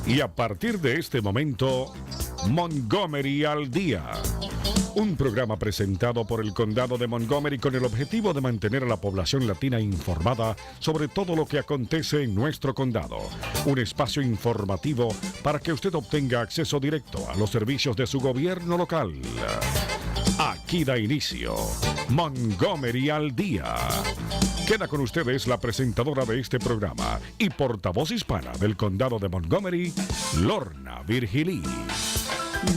Y a partir de este momento, Montgomery al Día. Un programa presentado por el Condado de Montgomery con el objetivo de mantener a la población latina informada sobre todo lo que acontece en nuestro condado. Un espacio informativo para que usted obtenga acceso directo a los servicios de su gobierno local. Aquí da inicio Montgomery al Día. Queda con ustedes la presentadora de este programa y portavoz hispana del Condado de Montgomery, Lorna Virgilí.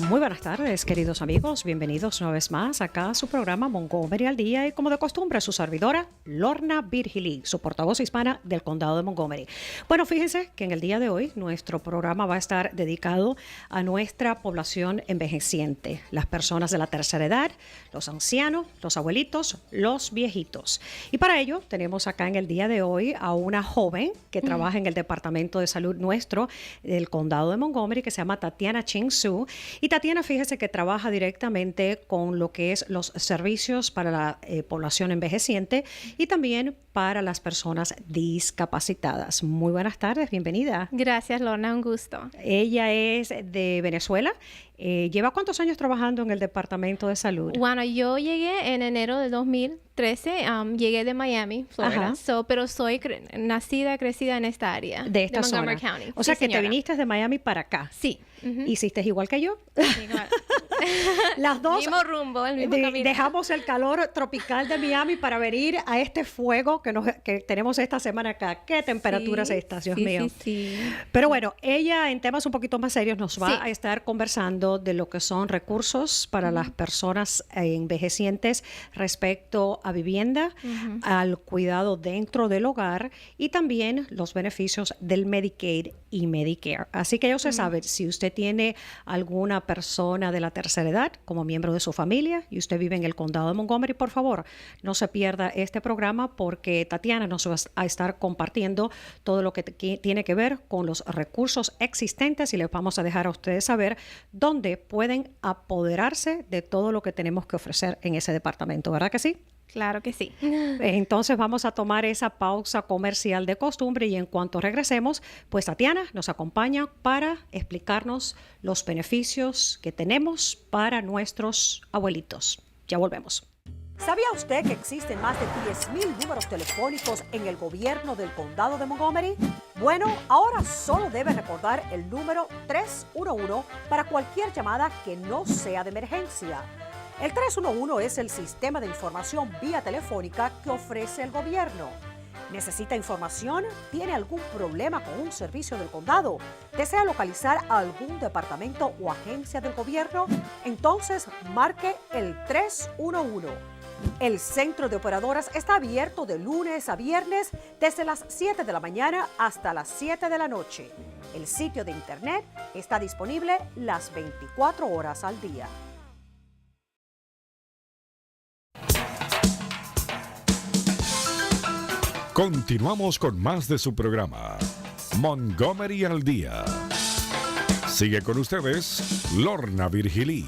Muy buenas tardes, queridos amigos. Bienvenidos una vez más acá a su programa Montgomery al Día y como de costumbre su servidora Lorna Virgilí, su portavoz hispana del Condado de Montgomery. Bueno, fíjense que en el día de hoy nuestro programa va a estar dedicado a nuestra población envejeciente, las personas de la tercera edad, los ancianos, los abuelitos, los viejitos. Y para ello tenemos acá en el día de hoy a una joven que trabaja en el Departamento de Salud nuestro del Condado de Montgomery que se llama Tatiana Ching Su. Y Tatiana, fíjese que trabaja directamente con lo que es los servicios para la población envejeciente y también para las personas discapacitadas. Muy buenas tardes, bienvenida. Gracias, Lorna, un gusto. Ella es de Venezuela. ¿Lleva cuántos años trabajando en el Departamento de Salud? Bueno, yo llegué en enero de 2013. Llegué de Miami, Florida. Pero soy nacida, crecida en esta área. De esta de Montgomery zona. County. O sea sí, que señora. te viniste de Miami para acá. Sí. ¿Hiciste igual que yo? Igual. Las dos. Mismo rumbo, el mismo camino. Dejamos el calor tropical de Miami para venir a este fuego que tenemos esta semana acá. ¿Qué temperaturas estas, Dios mío? Sí. Pero bueno, ella en temas un poquito más serios nos va a estar conversando de lo que son recursos para las personas envejecientes respecto a vivienda, al cuidado dentro del hogar y también los beneficios del Medicaid y Medicare. Así que ya usted sabe, si usted tiene alguna persona de la tercera edad como miembro de su familia y usted vive en el condado de Montgomery, por favor, no se pierda este programa porque Tatiana nos va a estar compartiendo todo lo que tiene que ver con los recursos existentes y les vamos a dejar a ustedes saber dónde pueden apoderarse de todo lo que tenemos que ofrecer en ese departamento, ¿verdad que sí? Claro que sí. Entonces vamos a tomar esa pausa comercial de costumbre y en cuanto regresemos, pues Tatiana nos acompaña para explicarnos los beneficios que tenemos para nuestros abuelitos. Ya volvemos. ¿Sabía usted que existen más de 10,000 números telefónicos en el gobierno del condado de Montgomery? Bueno, ahora solo debe recordar el número 311 para cualquier llamada que no sea de emergencia. El 311 es el sistema de información vía telefónica que ofrece el gobierno. ¿Necesita información? ¿Tiene algún problema con un servicio del condado? ¿Desea localizar a algún departamento o agencia del gobierno? Entonces marque el 311. El centro de operadoras está abierto de lunes a viernes desde las 7 de la mañana hasta las 7 de la noche. El sitio de internet está disponible las 24 horas al día. Continuamos con más de su programa, Montgomery al Día. Sigue con ustedes, Lorna Virgilí.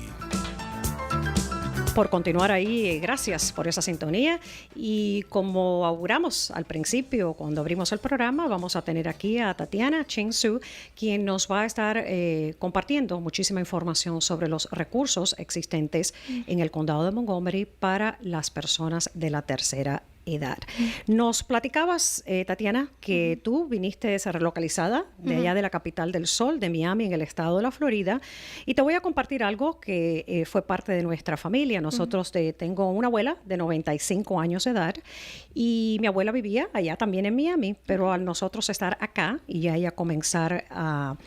Por continuar ahí, gracias por esa sintonía y como auguramos al principio cuando abrimos el programa, vamos a tener aquí a Tatiana Ching Su, quien nos va a estar compartiendo muchísima información sobre los recursos existentes en el condado de Montgomery para las personas de la tercera edad. Nos platicabas, Tatiana, que tú viniste relocalizada de allá de la capital del sol, de Miami, en el estado de la Florida, y te voy a compartir algo que fue parte de nuestra familia. Nosotros tengo una abuela de 95 años de edad y mi abuela vivía allá también en Miami, pero al nosotros estar acá y ya ella comenzar a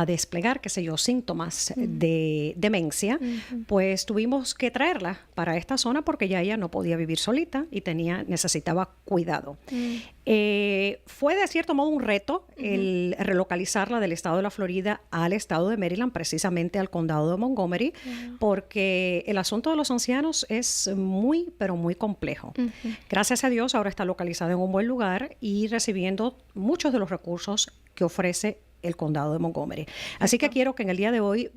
desplegar, qué sé yo, síntomas de demencia, pues tuvimos que traerla para esta zona porque ya ella no podía vivir solita y necesitaba cuidado. Fue de cierto modo un reto el relocalizarla del estado de la Florida al estado de Maryland, precisamente al condado de Montgomery, porque el asunto de los ancianos es muy, pero muy complejo. Gracias a Dios ahora está localizada en un buen lugar y recibiendo muchos de los recursos que ofrece el condado de Montgomery. Así que quiero que en el día de hoy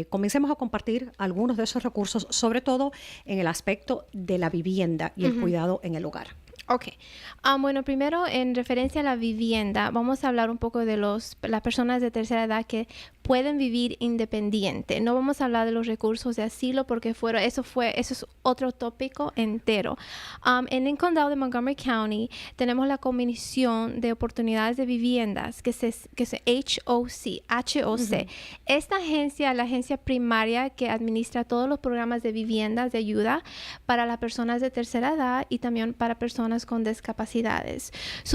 comencemos a compartir algunos de esos recursos, sobre todo en el aspecto de la vivienda y el cuidado en el hogar. Ok. Bueno, primero, en referencia a la vivienda, vamos a hablar un poco de las personas de tercera edad que pueden vivir independiente. No vamos a hablar de los recursos de asilo porque eso es otro tópico entero. En el condado de Montgomery County tenemos la Comisión de Oportunidades de Viviendas, que es HOC. Esta agencia es la agencia primaria que administra todos los programas de viviendas de ayuda para las personas de tercera edad y también para personas con discapacidades.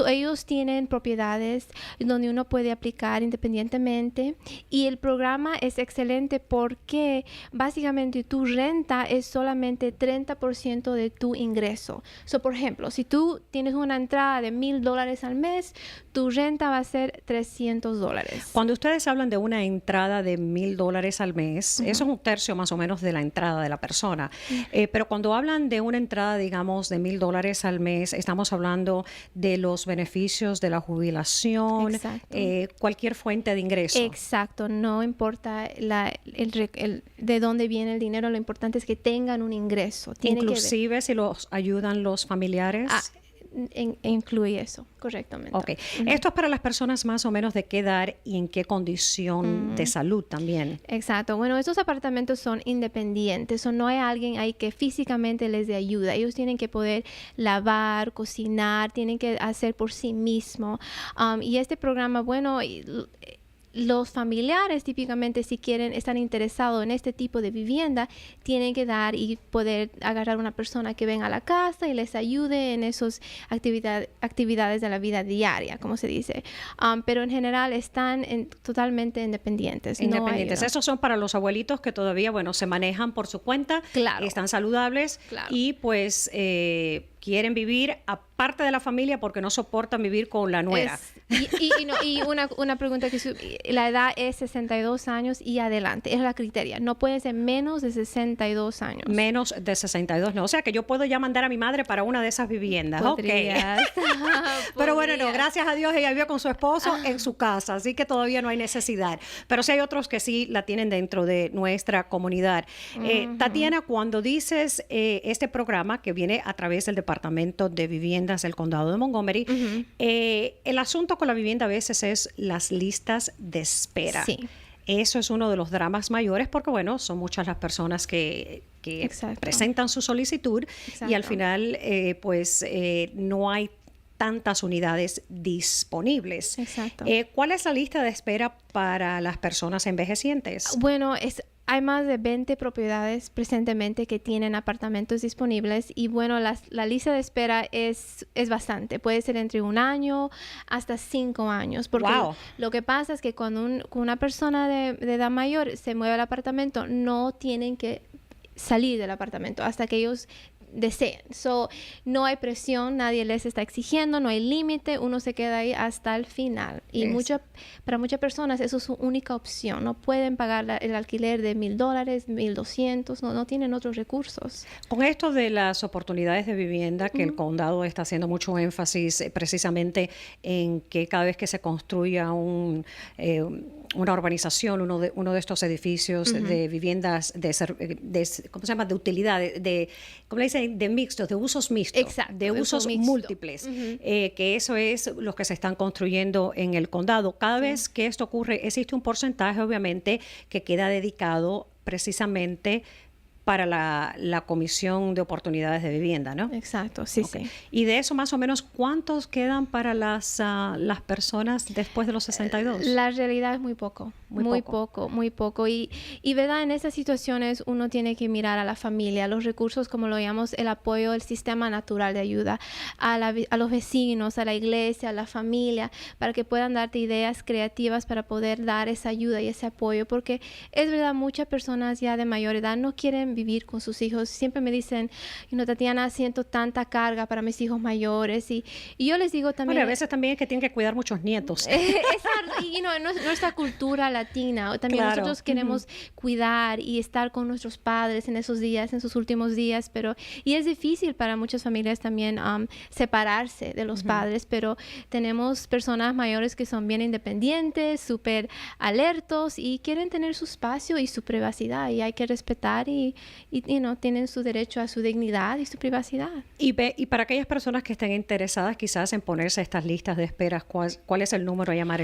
Ellos tienen propiedades donde uno puede aplicar independientemente, y el programa es excelente porque básicamente tu renta es solamente 30% de tu ingreso. Por ejemplo, si tú tienes una entrada de $1,000 al mes, tu renta va a ser $300. Cuando ustedes hablan de una entrada de $1,000 al mes, eso es un tercio más o menos de la entrada de la persona. Pero cuando hablan de una entrada, digamos, de $1,000 al mes, estamos hablando de los beneficios de la jubilación, cualquier fuente de ingreso. Exacto, no importa de dónde viene el dinero, lo importante es que tengan un ingreso. Inclusive si los ayudan los familiares. Incluye eso, correctamente. Ok. Esto es para las personas más o menos de qué edad y en qué condición de salud también. Exacto. Bueno, estos apartamentos son independientes, o no hay alguien ahí que físicamente les dé ayuda. Ellos tienen que poder lavar, cocinar, tienen que hacer por sí mismos. Y este programa, bueno, los familiares típicamente, si están interesados en este tipo de vivienda, tienen que dar y poder agarrar una persona que venga a la casa y les ayude en esas actividades de la vida diaria, como se dice. Pero en general están totalmente independientes. Independientes. Esos son para los abuelitos que todavía, se manejan por su cuenta, están saludables y pues quieren vivir aparte de la familia porque no soportan vivir con la nuera. Y una pregunta la edad es 62 años y adelante, es la criteria. No puede ser menos de 62 años. Menos de 62, no. O sea que yo puedo ya mandar a mi madre para una de esas viviendas. Podrías. Pero bueno, no, gracias a Dios ella vive con su esposo en su casa, así que todavía no hay necesidad. Pero sí hay otros que sí la tienen dentro de nuestra comunidad. Tatiana, cuando dices este programa que viene a través del Departamento de Viviendas del Condado de Montgomery, el asunto con la vivienda a veces es las listas de espera. Sí. Eso es uno de los dramas mayores porque, son muchas las personas que presentan su solicitud y al final, no hay tantas unidades disponibles. Exacto. ¿Cuál es la lista de espera para las personas envejecientes? Bueno, hay más de 20 propiedades presentemente que tienen apartamentos disponibles y la lista de espera es bastante. Puede ser entre 1 año hasta 5 años. Porque lo que pasa es que cuando una persona de edad mayor se mueve al apartamento, no tienen que salir del apartamento hasta que ellos deseen. No hay presión, nadie les está exigiendo, no hay límite, uno se queda ahí hasta el final. Y para muchas personas eso es su única opción. No pueden pagar el alquiler de $1,000, $1,200, no tienen otros recursos. Con esto de las oportunidades de vivienda, que el condado está haciendo mucho énfasis precisamente en que cada vez que se construya una urbanización, uno de estos edificios de viviendas ¿cómo se llama? De utilidad, ¿cómo le dicen? De mixtos, de usos mixtos. Exacto, de usos múltiples. Que eso es lo que se están construyendo en el condado. Cada vez que esto ocurre, existe un porcentaje, obviamente, que queda dedicado precisamente para la Comisión de Oportunidades de Vivienda, ¿no? Exacto, sí. Y de eso, más o menos, ¿cuántos quedan para las personas después de los 62? La realidad es muy poco. Muy poco. Y verdad, en esas situaciones uno tiene que mirar a la familia, los recursos, como lo llamamos, el apoyo del sistema natural de ayuda, a los vecinos, a la iglesia, a la familia, para que puedan darte ideas creativas para poder dar esa ayuda y ese apoyo. Porque es verdad, muchas personas ya de mayor edad no quieren vivir con sus hijos. Siempre me dicen, Tatiana, siento tanta carga para mis hijos mayores. Y yo les digo también... Bueno, a veces también es que tienen que cuidar muchos nietos. Y nuestra cultura latina, también nosotros queremos cuidar y estar con nuestros padres en esos días, en sus últimos días, y es difícil para muchas familias también separarse de los padres, pero tenemos personas mayores que son bien independientes, súper alertos y quieren tener su espacio y su privacidad, y hay que respetar y y tienen su derecho a su dignidad y su privacidad. Y para aquellas personas que estén interesadas quizás en ponerse estas listas de esperas, ¿cuál es el número a llamar?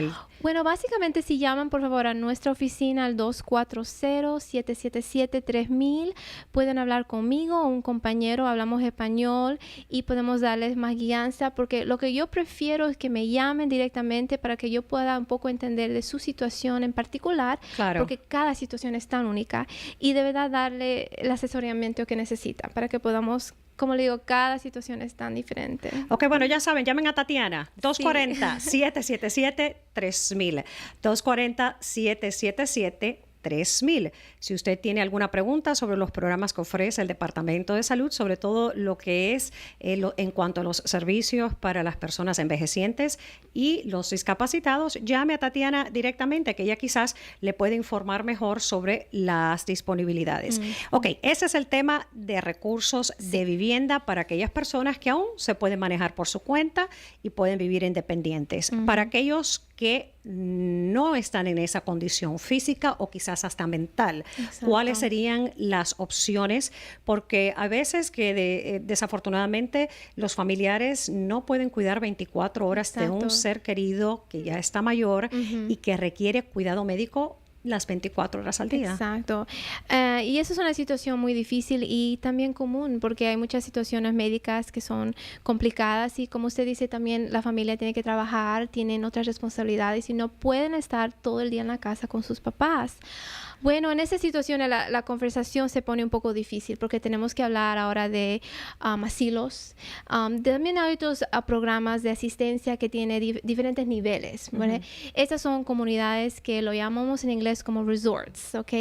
Bueno, básicamente si llaman por favor a nuestra oficina al 240-777-3000, pueden hablar conmigo o un compañero, hablamos español y podemos darles más guianza, porque lo que yo prefiero es que me llamen directamente para que yo pueda un poco entender de su situación en particular, claro, porque cada situación es tan única, y de verdad darle el asesoramiento que necesita para que podamos, como le digo, cada situación es tan diferente. Ok, bueno, ya saben, llamen a Tatiana, 240-777-3000, 240-777-3000. Si usted tiene alguna pregunta sobre los programas que ofrece el Departamento de Salud, sobre todo lo que es en cuanto a los servicios para las personas envejecientes y los discapacitados, llame a Tatiana directamente, que ella quizás le puede informar mejor sobre las disponibilidades. Ok, ese es el tema de recursos de vivienda para aquellas personas que aún se pueden manejar por su cuenta y pueden vivir independientes. Para aquellos que no están en esa condición física o quizás hasta mental. Exacto. ¿Cuáles serían las opciones? Porque a veces que desafortunadamente los familiares no pueden cuidar 24 horas Exacto. de un ser querido que ya está mayor y que requiere cuidado médico las 24 horas al día. Exacto. Y eso es una situación muy difícil y también común, porque hay muchas situaciones médicas que son complicadas y, como usted dice, también la familia tiene que trabajar, tienen otras responsabilidades y no pueden estar todo el día en la casa con sus papás. Bueno, en esa situación la conversación se pone un poco difícil porque tenemos que hablar ahora de asilos. También hay otros programas de asistencia que tienen diferentes niveles, ¿vale? Estas son comunidades que lo llamamos en inglés como resorts, ¿ok?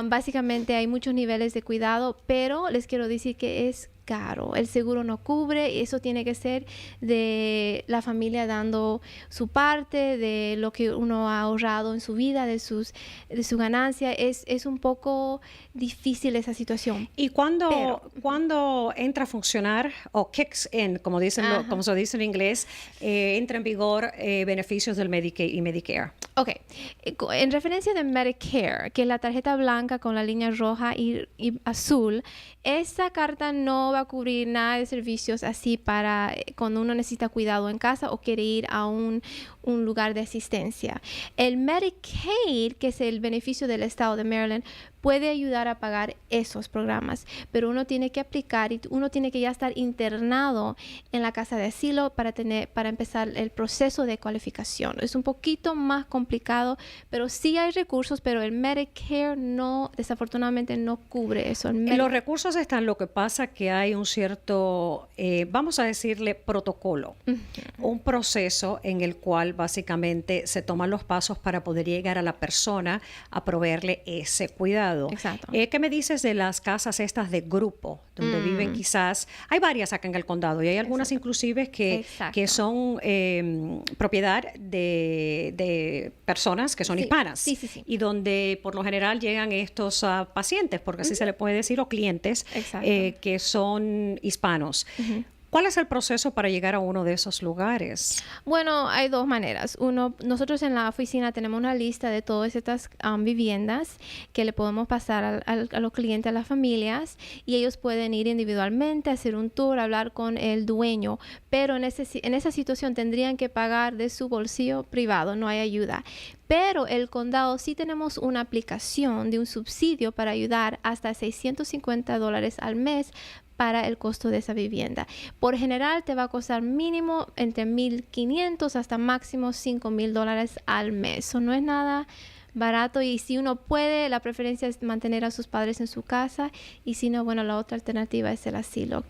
Básicamente hay muchos niveles de cuidado, pero les quiero decir que es caro. El seguro no cubre y eso tiene que ser de la familia dando su parte de lo que uno ha ahorrado en su vida, de su ganancia. Es un poco difícil esa situación. ¿Y cuándo entra a funcionar o kicks in, como como se dice en inglés, entra en vigor beneficios del Medicaid y Medicare? Ok, en referencia de Medicare, que es la tarjeta blanca con la línea roja y azul, esa carta no va a cubrir nada de servicios así para cuando uno necesita cuidado en casa o quiere ir a un lugar de asistencia. El Medicaid, que es el beneficio del estado de Maryland, puede ayudar a pagar esos programas, pero uno tiene que aplicar y uno tiene que ya estar internado en la casa de asilo para empezar el proceso de cualificación. Es un poquito más complicado, pero sí hay recursos, pero el Medicare desafortunadamente no cubre eso. Los recursos están, lo que pasa que hay un cierto, vamos a decirle, protocolo, un proceso en el cual básicamente se toman los pasos para poder llegar a la persona a proveerle ese cuidado. Exacto. ¿Qué me dices de las casas estas de grupo, donde viven quizás, hay varias acá en el condado y hay algunas inclusive que son propiedad de personas que son hispanas? Sí. Y donde por lo general llegan estos pacientes, porque así se le puede decir, o clientes que son hispanos. ¿Cuál es el proceso para llegar a uno de esos lugares? Bueno, hay dos maneras. Nosotros en la oficina tenemos una lista de todas estas viviendas que le podemos pasar a los clientes, a las familias, y ellos pueden ir individualmente, hacer un tour, hablar con el dueño, pero en esa situación tendrían que pagar de su bolsillo privado, no hay ayuda. Pero el condado sí tenemos una aplicación de un subsidio para ayudar hasta $650 al mes para el costo de esa vivienda. Por general te va a costar mínimo entre $1,500 hasta máximo $5,000 al mes. Eso no es nada barato y si uno puede, la preferencia es mantener a sus padres en su casa y si no, bueno, la otra alternativa es el asilo,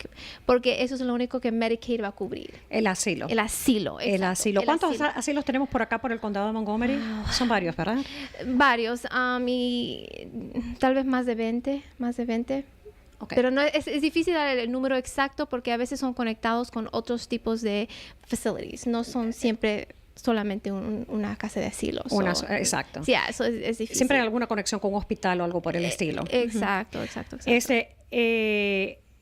porque eso es lo único que Medicaid va a cubrir. El asilo. El asilo, exacto. El asilo. ¿Cuántos asilos tenemos por acá por el condado de Montgomery? Son varios, ¿verdad? Varios, y tal vez más de 20. Okay. Pero no es difícil dar el número exacto porque a veces son conectados con otros tipos de facilities. No son siempre solamente una casa de asilo. Exacto. Sí, eso es difícil. Siempre hay alguna conexión con un hospital o algo por el estilo. Exacto.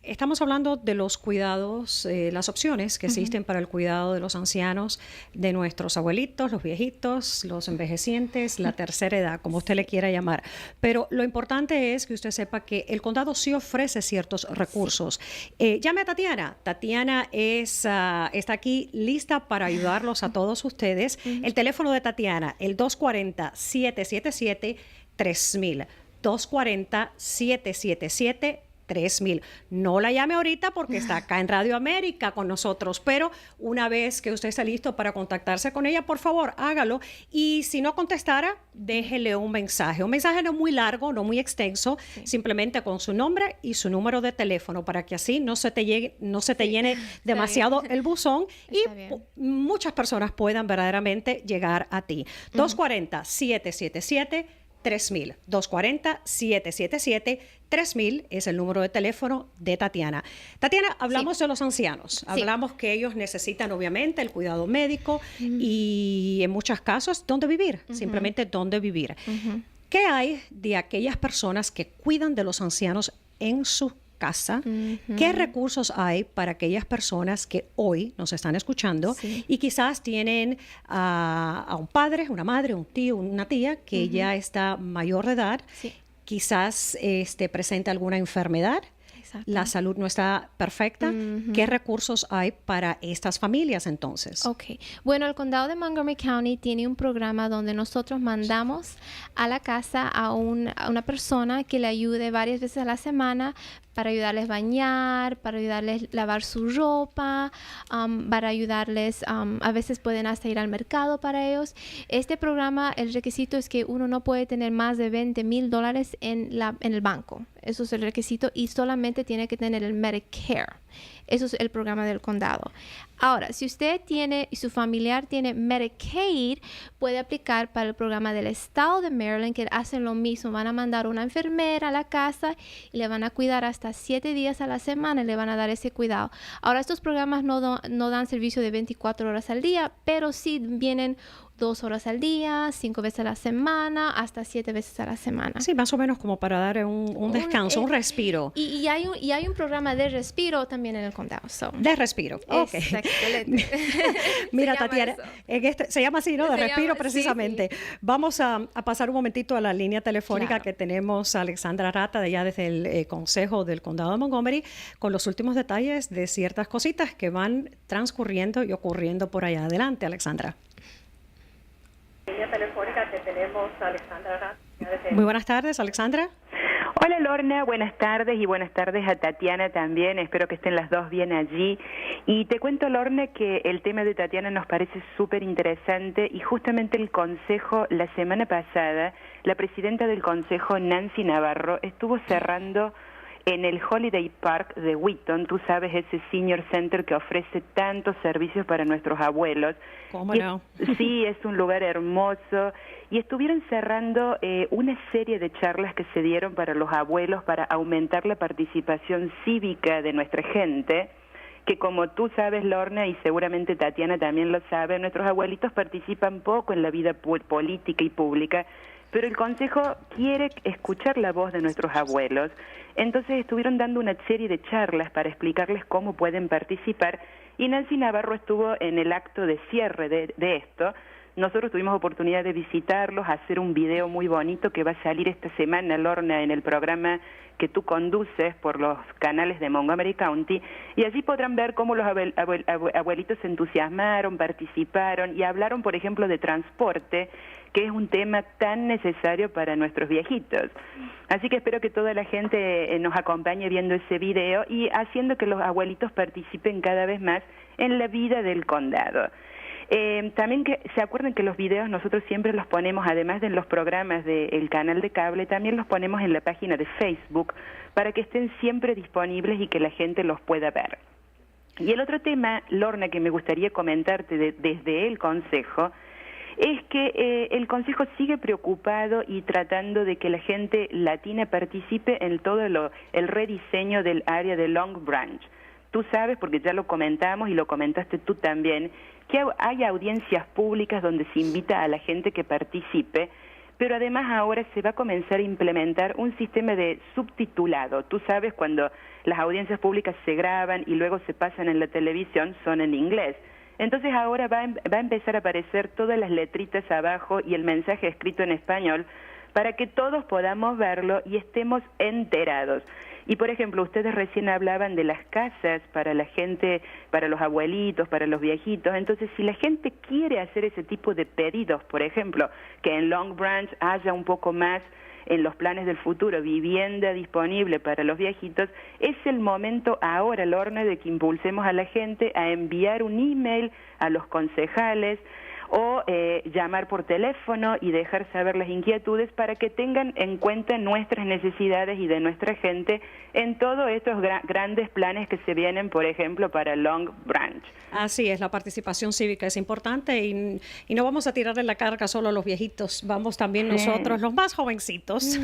Estamos hablando de los cuidados, las opciones que existen para el cuidado de los ancianos, de nuestros abuelitos, los viejitos, los envejecientes, la tercera edad, como usted le quiera llamar. Pero lo importante es que usted sepa que el condado sí ofrece ciertos recursos. Llame a Tatiana. Tatiana está aquí lista para ayudarlos a todos ustedes. El teléfono de Tatiana, el 240-777-3000. 240-777-3000. No la llame ahorita porque está acá en Radio América con nosotros, pero una vez que usted esté listo para contactarse con ella, por favor, hágalo. Y si no contestara, déjele un mensaje. Un mensaje no muy largo, no muy extenso, simplemente con su nombre y su número de teléfono para que así no se te llene demasiado el buzón y muchas personas puedan verdaderamente llegar a ti. 240-777-3000. 240-777-3000 es el número de teléfono de Tatiana. Tatiana, hablamos de los ancianos. Hablamos que ellos necesitan obviamente el cuidado médico y en muchos casos dónde vivir, simplemente dónde vivir. ¿Qué hay de aquellas personas que cuidan de los ancianos en su casa? ¿Qué recursos hay para aquellas personas que hoy nos están escuchando y quizás tienen a un padre, una madre, un tío, una tía que ya está mayor de edad, quizás presenta alguna enfermedad? La salud no está perfecta. ¿Qué recursos hay para estas familias entonces? Bueno, el condado de Montgomery County tiene un programa donde nosotros mandamos a la casa a una persona que le ayude varias veces a la semana para ayudarles a bañar, para ayudarles a lavar su ropa, para ayudarles, a veces pueden hasta ir al mercado para ellos. Este programa, el requisito es que uno no puede tener más de $20,000 en el banco. Eso es el requisito y solamente tiene que tener el Medicare. Eso es el programa del condado. Ahora, si usted tiene y su familiar tiene Medicaid, puede aplicar para el programa del estado de Maryland, que hacen lo mismo. Van a mandar una enfermera a la casa y le van a cuidar hasta 7 días a la semana y le van a dar ese cuidado. Ahora, estos programas no dan servicio de 24 horas al día, pero sí vienen 2 horas al día, 5 veces a la semana, hasta 7 veces a la semana. Sí, más o menos como para dar un descanso, un respiro. Y hay un programa de respiro también en el condado. De respiro, ok. Excelente. Mira, Tatiana, se llama así, ¿no? De respiro, precisamente. Sí. Vamos a pasar un momentito a la línea telefónica que tenemos a Alexandra Rata, de allá desde el Consejo del Condado de Montgomery, con los últimos detalles de ciertas cositas que van transcurriendo y ocurriendo por allá. Adelante, Alexandra. Línea telefónica que tenemos a Alexandra Rata. Muy buenas tardes, Alexandra. Hola Lorna, buenas tardes y buenas tardes a Tatiana también, espero que estén las dos bien allí. Y te cuento Lorna que el tema de Tatiana nos parece súper interesante y justamente el consejo, la semana pasada, la presidenta del consejo, Nancy Navarro, estuvo cerrando en el Holiday Park de Wheaton, tú sabes, ese senior center que ofrece tantos servicios para nuestros abuelos. ¿Cómo no? Sí, es un lugar hermoso. Y estuvieron cerrando una serie de charlas que se dieron para los abuelos para aumentar la participación cívica de nuestra gente, que como tú sabes, Lorna, y seguramente Tatiana también lo sabe, nuestros abuelitos participan poco en la vida política y pública, pero el Consejo quiere escuchar la voz de nuestros abuelos. Entonces estuvieron dando una serie de charlas para explicarles cómo pueden participar y Nancy Navarro estuvo en el acto de cierre de esto. Nosotros tuvimos oportunidad de visitarlos, hacer un video muy bonito que va a salir esta semana, Lorna, en el programa que tú conduces por los canales de Montgomery County, y allí podrán ver cómo los abuelitos se entusiasmaron, participaron y hablaron, por ejemplo, de transporte, que es un tema tan necesario para nuestros viejitos. Así que espero que toda la gente nos acompañe viendo ese video y haciendo que los abuelitos participen cada vez más en la vida del condado. También que se acuerden que los videos nosotros siempre los ponemos, además de en los programas del canal de cable, también los ponemos en la página de Facebook para que estén siempre disponibles y que la gente los pueda ver. Y el otro tema, Lorna, que me gustaría comentarte desde el Consejo, es que el Consejo sigue preocupado y tratando de que la gente latina participe en todo el rediseño del área de Long Branch. Tú sabes, porque ya lo comentamos y lo comentaste tú también, que hay audiencias públicas donde se invita a la gente que participe, pero además ahora se va a comenzar a implementar un sistema de subtitulado. Tú sabes, cuando las audiencias públicas se graban y luego se pasan en la televisión, son en inglés. Entonces ahora va a empezar a aparecer todas las letritas abajo y el mensaje escrito en español para que todos podamos verlo y estemos enterados. Y por ejemplo, ustedes recién hablaban de las casas para la gente, para los abuelitos, para los viejitos. Entonces, si la gente quiere hacer ese tipo de pedidos, por ejemplo, que en Long Branch haya un poco más en los planes del futuro, vivienda disponible para los viejitos, es el momento ahora, Lorna, de que impulsemos a la gente a enviar un email a los concejales o llamar por teléfono y dejar saber las inquietudes para que tengan en cuenta nuestras necesidades y de nuestra gente en todos estos grandes planes que se vienen, por ejemplo, para Long Branch. Así es, la participación cívica es importante y no vamos a tirarle la carga solo a los viejitos, vamos también nosotros, los más jovencitos,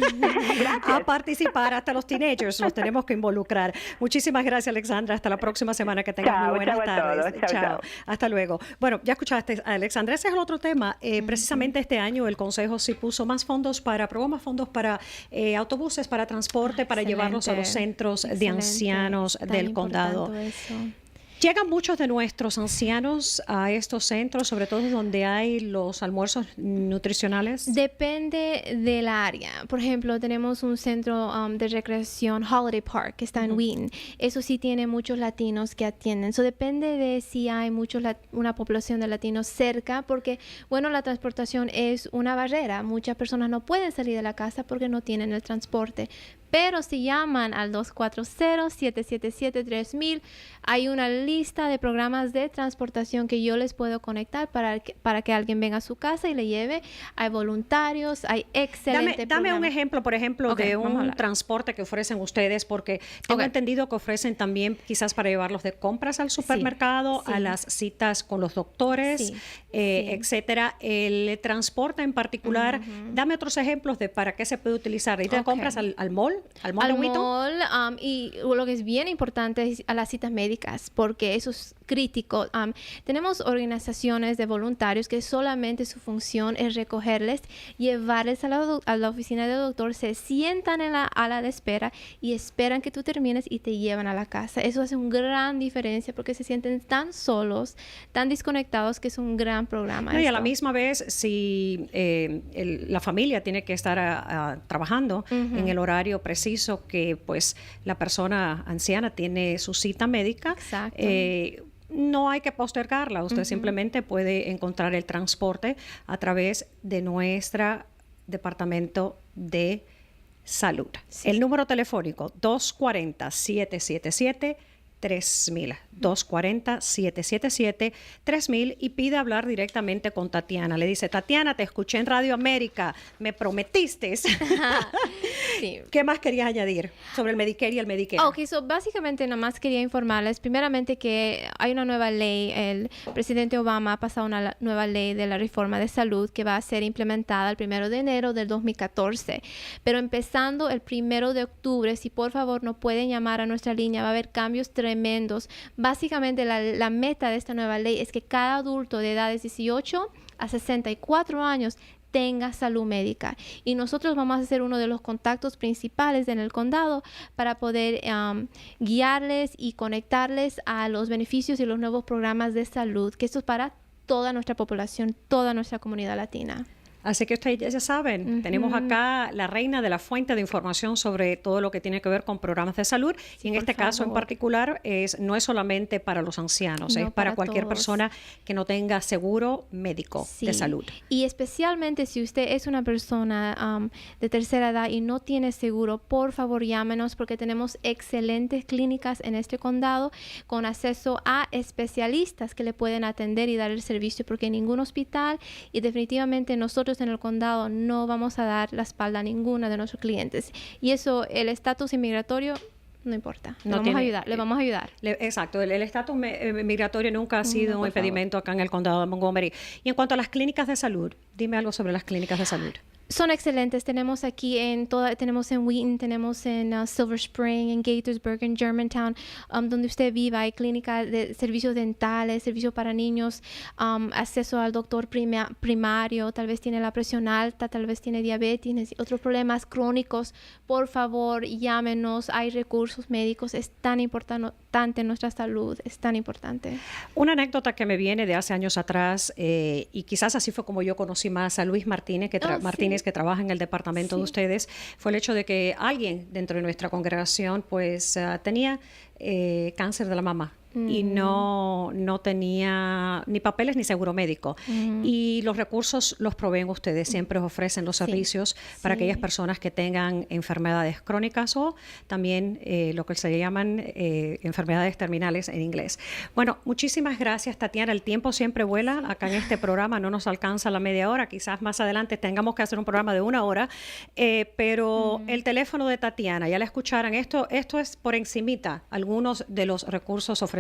a participar, hasta los teenagers nos tenemos que involucrar. Muchísimas gracias, Alexandra, hasta la próxima semana, que tengas muy buenas tardes. Chao. Hasta luego. Bueno, ya escuchaste a Alexandra, ese es el otro tema. Precisamente este año el Consejo sí puso más fondos aprobó más fondos para autobuses, para transporte, para llevarlos a los centros de ancianos del condado. Llegan muchos de nuestros ancianos a estos centros, sobre todo donde hay los almuerzos nutricionales. Depende del área. Por ejemplo, tenemos un centro de recreación, Holiday Park, que está en Wheaton. Eso sí tiene muchos latinos que atienden. So, depende de si hay una población de latinos cerca, porque, bueno, la transportación es una barrera. Muchas personas no pueden salir de la casa porque no tienen el transporte. Pero si llaman al 240-777-3000, hay una lista de programas de transportación que yo les puedo conectar para que alguien venga a su casa y le lleve. Hay voluntarios, hay excelentes Dame un ejemplo, por ejemplo, de un transporte que ofrecen ustedes, porque tengo entendido que ofrecen también quizás para llevarlos de compras al supermercado, a las citas con los doctores, etcétera. El transporte en particular, dame otros ejemplos de para qué se puede utilizar. ¿Ir de compras al mall? Al mall, y lo que es bien importante es a las citas médicas, porque eso es crítico. Tenemos organizaciones de voluntarios que solamente su función es recogerles, llevarles a la oficina del doctor, se sientan en la ala de espera y esperan que tú termines y te llevan a la casa. Eso hace una gran diferencia porque se sienten tan solos, tan desconectados, que es un gran programa. Y a la misma vez, si la familia tiene que estar trabajando en el horario preciso que pues la persona anciana tiene su cita médica, no hay que postergarla. Usted simplemente puede encontrar el transporte a través de nuestro Departamento de Salud. El número telefónico 240-777-3000, 240-777-3000, y pide hablar directamente con Tatiana. Le dice: Tatiana, te escuché en Radio América, me prometiste. ¿Qué más querías añadir sobre el Medicare y el Medicare? Ok, básicamente nada más quería informarles primeramente que hay una nueva ley. El presidente Obama ha pasado una nueva ley de la reforma de salud que va a ser implementada el 1 de enero del 2014. Pero empezando el 1 de octubre, si por favor no pueden llamar a nuestra línea, va a haber cambios tremendos. Básicamente la meta de esta nueva ley es que cada adulto de edades 18 a 64 años tenga salud médica, y nosotros vamos a ser uno de los contactos principales en el condado para poder guiarles y conectarles a los beneficios y los nuevos programas de salud, que esto es para toda nuestra población, toda nuestra comunidad latina. Así que ustedes ya saben, tenemos acá la reina de la fuente de información sobre todo lo que tiene que ver con programas de salud, y en este caso en particular no es solamente para los ancianos, es para cualquier persona que no tenga seguro médico de salud. Y especialmente si usted es una persona de tercera edad y no tiene seguro, por favor llámenos, porque tenemos excelentes clínicas en este condado con acceso a especialistas que le pueden atender y dar el servicio, porque ningún hospital y definitivamente nosotros en el condado no vamos a dar la espalda a ninguna de nuestros clientes. Y eso, el estatus inmigratorio, no importa. Le vamos a ayudar. Exacto. El estatus migratorio nunca ha sido un impedimento acá en el condado de Montgomery. Y en cuanto a las clínicas de salud, dime algo sobre las clínicas de salud. Son excelentes. Tenemos aquí tenemos en Wheaton, tenemos en Silver Spring, en Gaithersburg, en Germantown, donde usted viva. Hay clínica de servicios dentales, servicio para niños, acceso al doctor primario, tal vez tiene la presión alta, tal vez tiene diabetes, otros problemas crónicos. Por favor, llámenos. Hay recursos médicos. Es tan importante nuestra salud, es tan importante. Una anécdota que me viene de hace años atrás, y quizás así fue como yo conocí más a Luis Martínez, que trabaja en el departamento de ustedes, fue el hecho de que alguien dentro de nuestra congregación pues tenía cáncer de la mama. Y no tenía ni papeles ni seguro médico. Y los recursos los proveen ustedes, siempre ofrecen los servicios para aquellas personas que tengan enfermedades crónicas o también lo que se llaman enfermedades terminales en inglés. Bueno, muchísimas gracias, Tatiana. El tiempo siempre vuela acá en este programa, no nos alcanza la media hora, quizás más adelante tengamos que hacer un programa de 1 hora, pero el teléfono de Tatiana, ya la escucharan, esto es por encimita, algunos de los recursos ofrecidos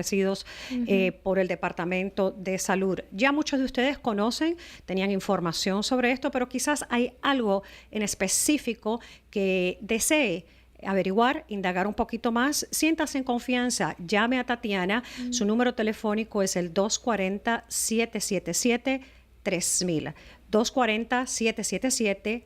por el Departamento de Salud. Ya muchos de ustedes conocen, tenían información sobre esto, pero quizás hay algo en específico que desee averiguar, indagar un poquito más. Siéntase en confianza, llame a Tatiana. Su número telefónico es el 240-777-3000. 240-777-3000.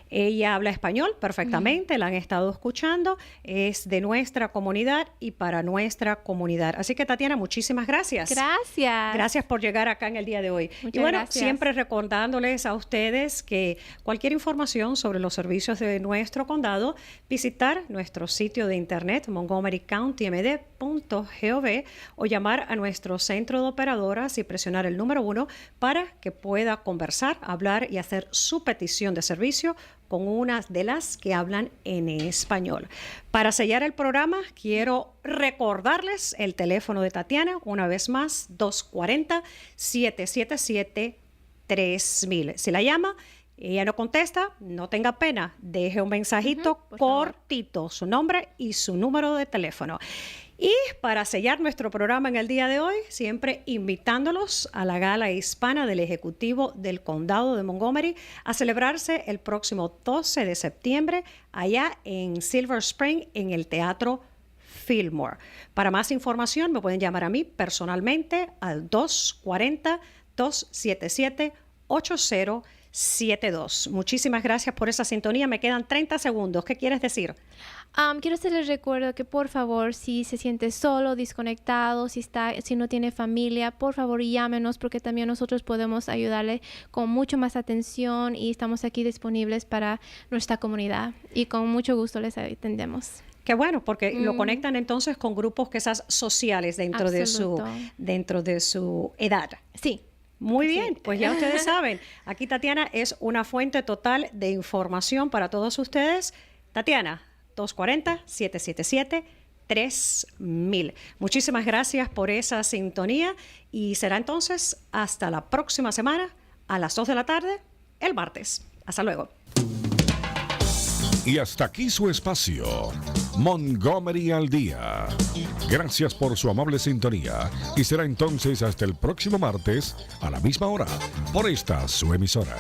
Ella habla español perfectamente, la han estado escuchando, es de nuestra comunidad y para nuestra comunidad. Así que, Tatiana, muchísimas gracias. Gracias por llegar acá en el día de hoy. Muchas y bueno, gracias. Siempre recordándoles a ustedes que cualquier información sobre los servicios de nuestro condado, visitar nuestro sitio de internet montgomerycountymd.gov o llamar a nuestro centro de operadoras y presionar el número 1 para que pueda conversar, hablar y hacer su petición de servicio con una de las que hablan en español. Para sellar el programa, quiero recordarles el teléfono de Tatiana, una vez más, 240-777-3000. Si la llama, ella no contesta, no tenga pena, deje un mensajito cortito, su nombre y su número de teléfono. Y para sellar nuestro programa en el día de hoy, siempre invitándolos a la gala hispana del Ejecutivo del Condado de Montgomery a celebrarse el próximo 12 de septiembre allá en Silver Spring en el Teatro Fillmore. Para más información me pueden llamar a mí personalmente al 240-277-8072. Muchísimas gracias por esa sintonía. Me quedan 30 segundos. ¿Qué quieres decir? Quiero hacerles recuerdo que por favor, si se siente solo, desconectado, si no tiene familia, por favor llámenos porque también nosotros podemos ayudarle con mucho más atención y estamos aquí disponibles para nuestra comunidad y con mucho gusto les atendemos. Qué bueno, porque lo conectan entonces con grupos quizás sociales dentro de su edad. Sí. Muy bien, pues ya ustedes saben, aquí Tatiana es una fuente total de información para todos ustedes. Tatiana, 240-777-3000. Muchísimas gracias por esa sintonía y será entonces hasta la próxima semana a las 2 de la tarde, el martes. Hasta luego. Y hasta aquí su espacio, Montgomery al Día. Gracias por su amable sintonía y será entonces hasta el próximo martes a la misma hora por esta su emisora.